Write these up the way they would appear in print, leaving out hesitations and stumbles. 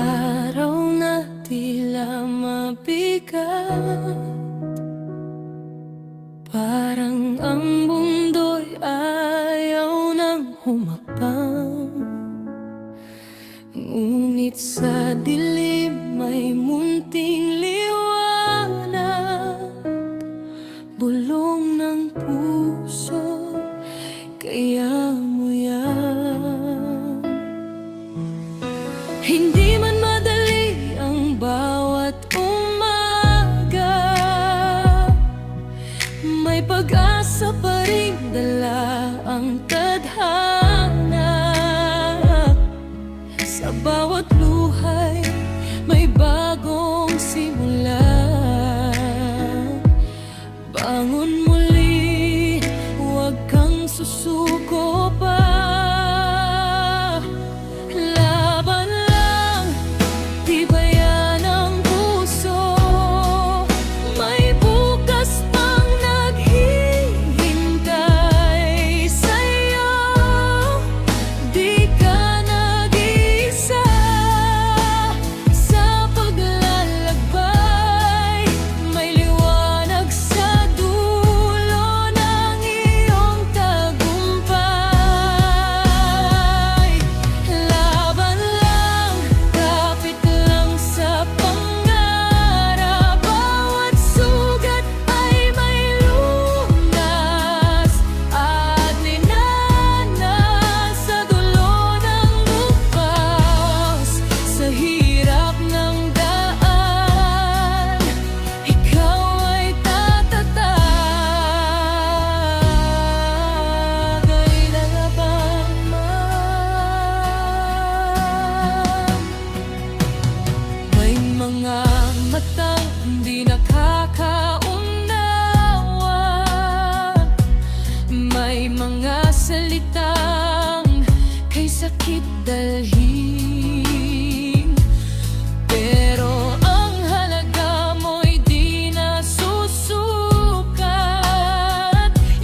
araw na tila mabigat, parang ang mundo'y ayaw nang humakbang. Ngunit sa dilim may munting liwanag, bulong ng puso, kaya mo yan. Hindi man madali ang bawat umaga, may pag-asa pa rin dala ang tadhana. Sa bawat luhay may bagong simula. Bangon muli, huwag kang susuko pa. Laban lang, tibayan ang puso. May bukas pang naghihintay sa'yo. Di ka nag-iisa sa paglalakbay. May liwanag sa dulo ng iyong tagumpay. Laban lang, kapit lang sa pangarap. Bawat sugat ay may lunas at linanas sa dulo ng bukas. Sa hirap ng daan, ikaw ay tatatag. Ay lalaban man. May mga matang hindi nakakaunawa, may mga salitang kay sakit dalhin. Pero ang halaga mo'y di nasusukat.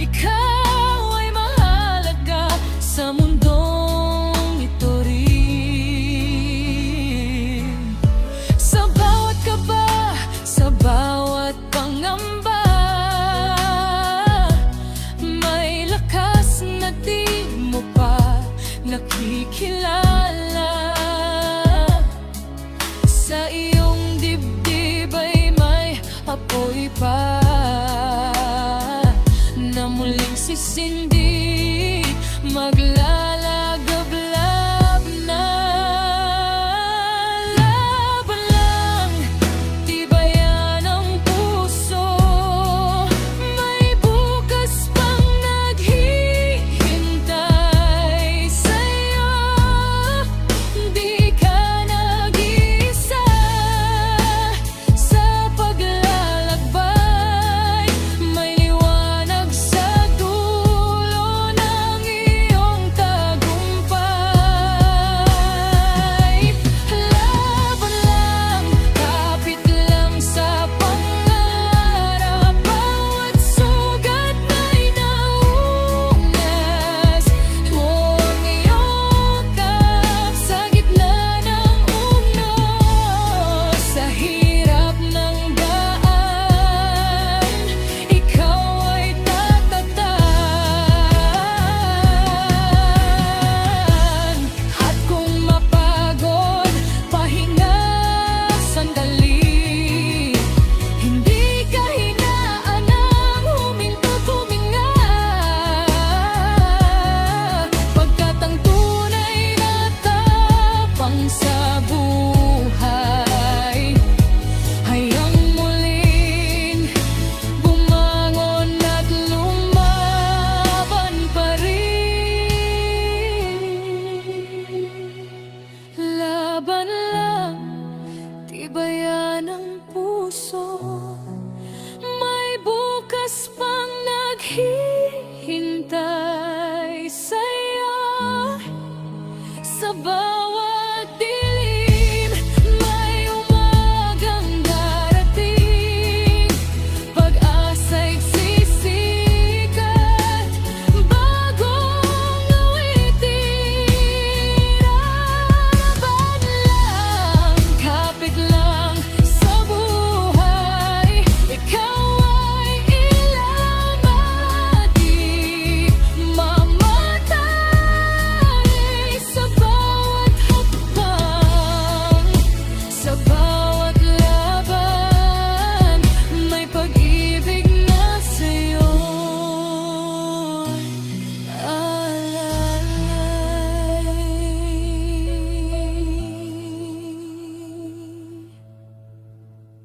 Ikaw ay mahalaga sa mundong ito rin. Sa bawat kaba, sa bawat pangamba, may lakas na di mo pa nakikilala. Sa iyong dibdib ay may apoy pa.